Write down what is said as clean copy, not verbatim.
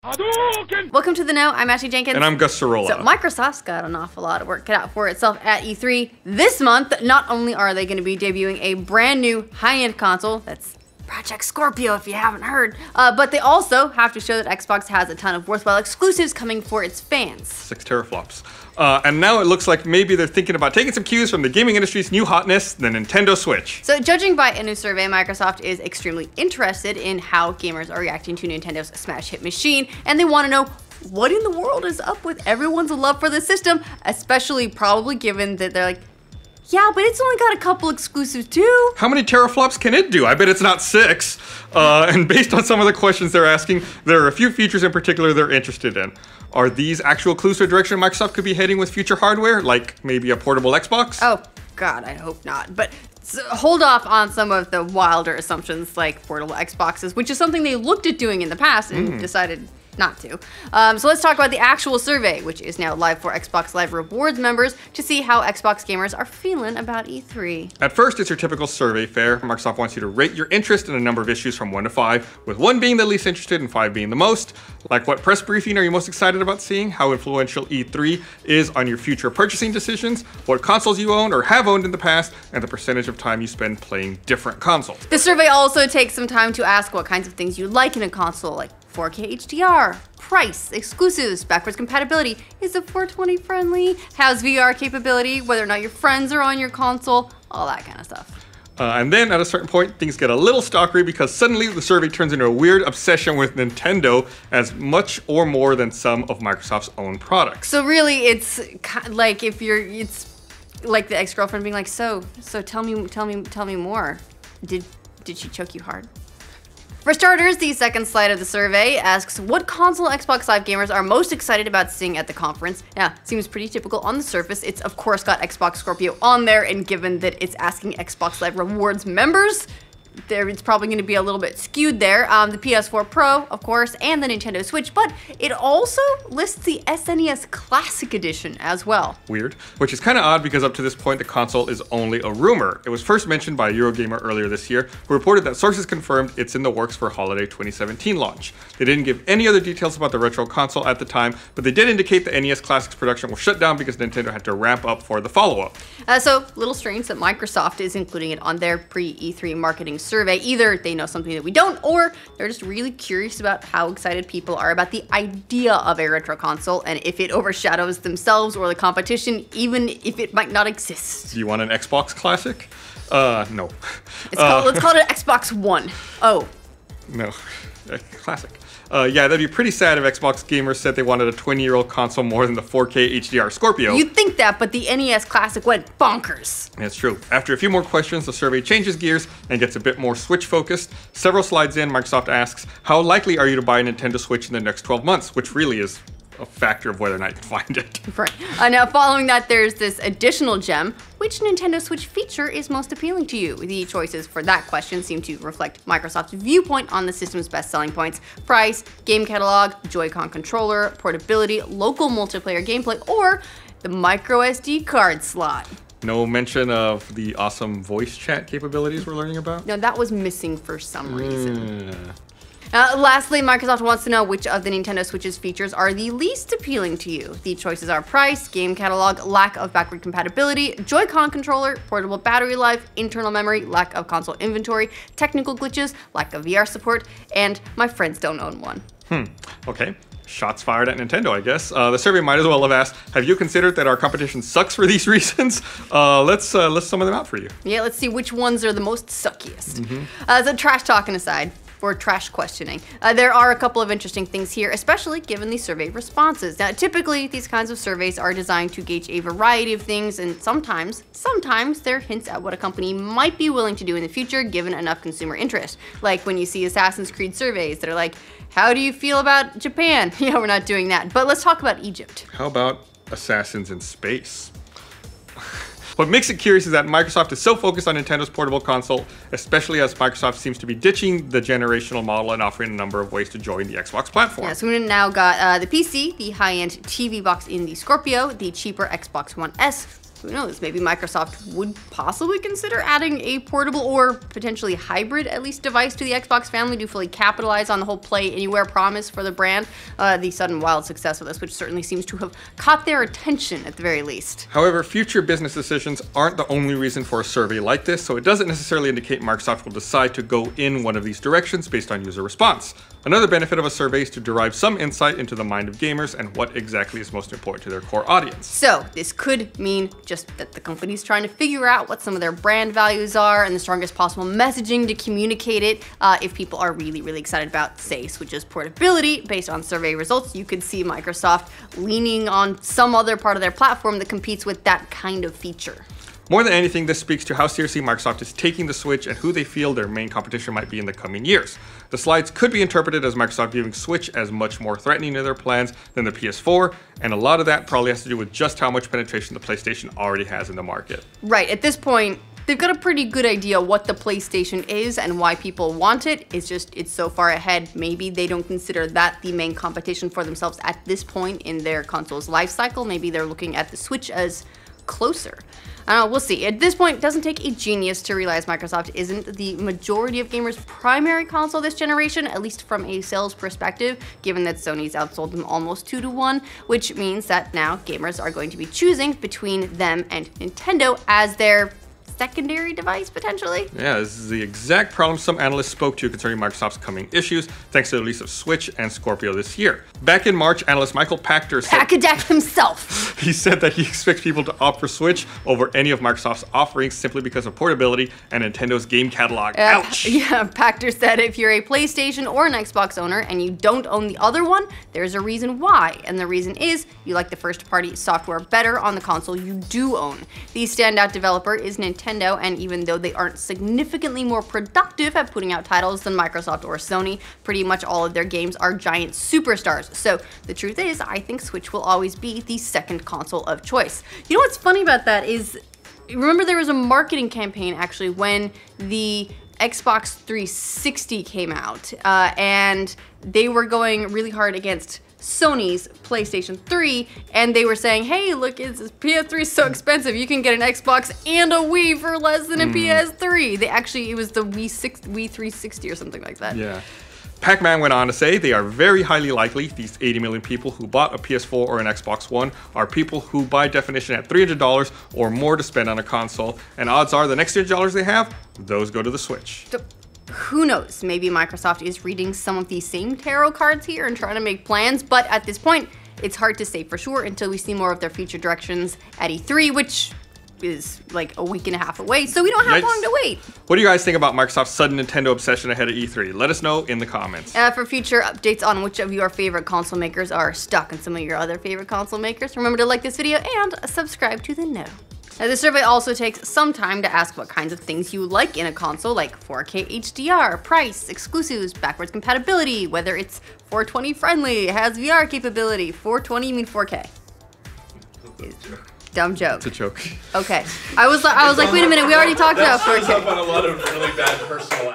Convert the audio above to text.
Welcome to The Know, I'm Ashley Jenkins. And I'm Gus Sorola. So Microsoft's got an awful lot of work cut out for itself at E3 this month. Not only are they going to be debuting a brand new high-end console, that's Project Scorpio if you haven't heard, but they also have to show that Xbox has a ton of worthwhile exclusives coming for its fans. 6 teraflops. And now it looks like maybe they're thinking about taking some cues from the gaming industry's new hotness, the Nintendo Switch. So judging by a new survey, Microsoft is extremely interested in how gamers are reacting to Nintendo's smash hit machine, and they want to know what in the world is up with everyone's love for the system, especially probably given that they're like, yeah, but it's only got a couple exclusives too. How many teraflops can it do? I bet it's not 6. And based on some of the questions they're asking, there are a few features in particular they're interested in. Are these actual clues to a direction Microsoft could be heading with future hardware, like maybe a portable Xbox? Oh, God, I hope not. But hold off on some of the wilder assumptions like portable Xboxes, which is something they looked at doing in the past and decided not to. So let's talk about the actual survey, which is now live for Xbox Live Rewards members to see how Xbox gamers are feeling about E3. At first, it's your typical survey fare. Microsoft wants you to rate your interest in a number of issues from 1 to 5, with 1 being the least interested and 5 being the most. Like what press briefing are you most excited about seeing, how influential E3 is on your future purchasing decisions, what consoles you own or have owned in the past, and the percentage of time you spend playing different consoles. The survey also takes some time to ask what kinds of things you like in a console, like 4K HDR, price, exclusives, backwards compatibility, is it 420 friendly, has VR capability, whether or not your friends are on your console, all that kind of stuff. And then at a certain point, things get a little stalkery because suddenly the survey turns into a weird obsession with Nintendo as much or more than some of Microsoft's own products. So really, it's like it's like the ex-girlfriend being like, so tell me more. Did she choke you hard? For starters, the second slide of the survey asks what console Xbox Live gamers are most excited about seeing at the conference. Now, seems pretty typical on the surface. It's of course got Xbox Scorpio on there, and given that it's asking Xbox Live Rewards members, it's probably going to be a little bit skewed there. The PS4 Pro, of course, and the Nintendo Switch, but it also lists the SNES Classic Edition as well. Weird, which is kind of odd because up to this point the console is only a rumor. It was first mentioned by Eurogamer earlier this year, who reported that sources confirmed it's in the works for holiday 2017 launch. They didn't give any other details about the retro console at the time, but they did indicate the NES Classic's production will shut down because Nintendo had to ramp up for the follow-up. So, little strange that Microsoft is including it on their pre-E3 marketing survey. Either they know something that we don't, or they're just really curious about how excited people are about the idea of a retro console and if it overshadows themselves or the competition, even if it might not exist. Do you want an Xbox Classic? No. Let's call it an Xbox One. Oh. No. Classic. Yeah, that'd be pretty sad if Xbox gamers said they wanted a 20-year-old console more than the 4K HDR Scorpio. You'd think that, but the NES Classic went bonkers. That's true. After a few more questions, the survey changes gears and gets a bit more Switch-focused. Several slides in, Microsoft asks, how likely are you to buy a Nintendo Switch in the next 12 months? Which really is a factor of whether or not you can find it. Right. Now, following that, there's this additional gem. Which Nintendo Switch feature is most appealing to you? The choices for that question seem to reflect Microsoft's viewpoint on the system's best selling points: price, game catalog, Joy-Con controller, portability, local multiplayer gameplay, or the micro SD card slot. No mention of the awesome voice chat capabilities we're learning about? No, that was missing for some reason. Lastly, Microsoft wants to know which of the Nintendo Switch's features are the least appealing to you. The choices are price, game catalog, lack of backward compatibility, Joy-Con controller, portable battery life, internal memory, lack of console inventory, technical glitches, lack of VR support, and my friends don't own one. Okay. Shots fired at Nintendo, I guess. The survey might as well have asked, have you considered that our competition sucks for these reasons? Let's list some of them out for you. Yeah, let's see which ones are the most suckiest. So trash talking aside, or trash questioning, there are a couple of interesting things here, especially given the survey responses. Now, typically, these kinds of surveys are designed to gauge a variety of things, and sometimes they're hints at what a company might be willing to do in the future given enough consumer interest. Like when you see Assassin's Creed surveys that are like, how do you feel about Japan? Yeah, we're not doing that, but let's talk about Egypt. How about assassins in space? What makes it curious is that Microsoft is so focused on Nintendo's portable console, especially as Microsoft seems to be ditching the generational model and offering a number of ways to join the Xbox platform. Yeah, so we now got the PC, the high-end TV box in the Scorpio, the cheaper Xbox One S, who knows, maybe Microsoft would possibly consider adding a portable or potentially hybrid, at least, device to the Xbox family to fully capitalize on the whole Play Anywhere promise for the brand. The sudden wild success of this, which certainly seems to have caught their attention at the very least. However, future business decisions aren't the only reason for a survey like this, so it doesn't necessarily indicate Microsoft will decide to go in one of these directions based on user response. Another benefit of a survey is to derive some insight into the mind of gamers and what exactly is most important to their core audience. So this could mean just that the company's trying to figure out what some of their brand values are and the strongest possible messaging to communicate it. If people are really excited about, say, Switch's portability, based on survey results, you could see Microsoft leaning on some other part of their platform that competes with that kind of feature. More than anything, this speaks to how seriously Microsoft is taking the Switch and who they feel their main competition might be in the coming years. The slides could be interpreted as Microsoft viewing Switch as much more threatening to their plans than the PS4, and a lot of that probably has to do with just how much penetration the PlayStation already has in the market. Right, at this point, they've got a pretty good idea what the PlayStation is and why people want it. It's just, it's so far ahead. Maybe they don't consider that the main competition for themselves at this point in their console's life cycle. Maybe they're looking at the Switch as closer. I don't know, we'll see. At this point, it doesn't take a genius to realize Microsoft isn't the majority of gamers' primary console this generation, at least from a sales perspective, given that Sony's outsold them almost 2-to-1, which means that now gamers are going to be choosing between them and Nintendo as their secondary device, potentially. Yeah, this is the exact problem some analysts spoke to concerning Microsoft's coming issues, thanks to the release of Switch and Scorpio this year. Back in March, analyst Michael Pachter said himself. He said that he expects people to opt for Switch over any of Microsoft's offerings simply because of portability and Nintendo's game catalog. Ouch! Yeah, Pachter said if you're a PlayStation or an Xbox owner and you don't own the other one, there's a reason why. And the reason is you like the first-party software better on the console you do own. The standout developer is Nintendo, and even though they aren't significantly more productive at putting out titles than Microsoft or Sony, pretty much all of their games are giant superstars. So the truth is, I think Switch will always be the second console of choice. You know what's funny about that is, remember there was a marketing campaign actually when the Xbox 360 came out, and they were going really hard against Sony's PlayStation 3, and they were saying, hey, look, PS3 is so expensive, you can get an Xbox and a Wii for less than a PS3. It was the Wii 360 or something like that. Yeah. Pac-Man went on to say they are very highly likely these 80 million people who bought a PS4 or an Xbox One are people who by definition have $300 or more to spend on a console, and odds are the next $300 they have, those go to the Switch. Who knows, maybe Microsoft is reading some of these same tarot cards here and trying to make plans, but at this point, it's hard to say for sure until we see more of their future directions at E3, which is like a week and a half away, so we don't have long to wait. What do you guys think about Microsoft's sudden Nintendo obsession ahead of E3? Let us know in the comments. For future updates on which of your favorite console makers are stuck in some of your other favorite console makers, remember to like this video and subscribe to the know. Now, the survey also takes some time to ask what kinds of things you like in a console, like 4K HDR, price, exclusives, backwards compatibility, whether it's 420 friendly, has VR capability. 420, you mean 4K? Dumb joke. It's a joke. Okay. I was like, wait a minute, we already talked about 4K. That's up on a lot of really bad personal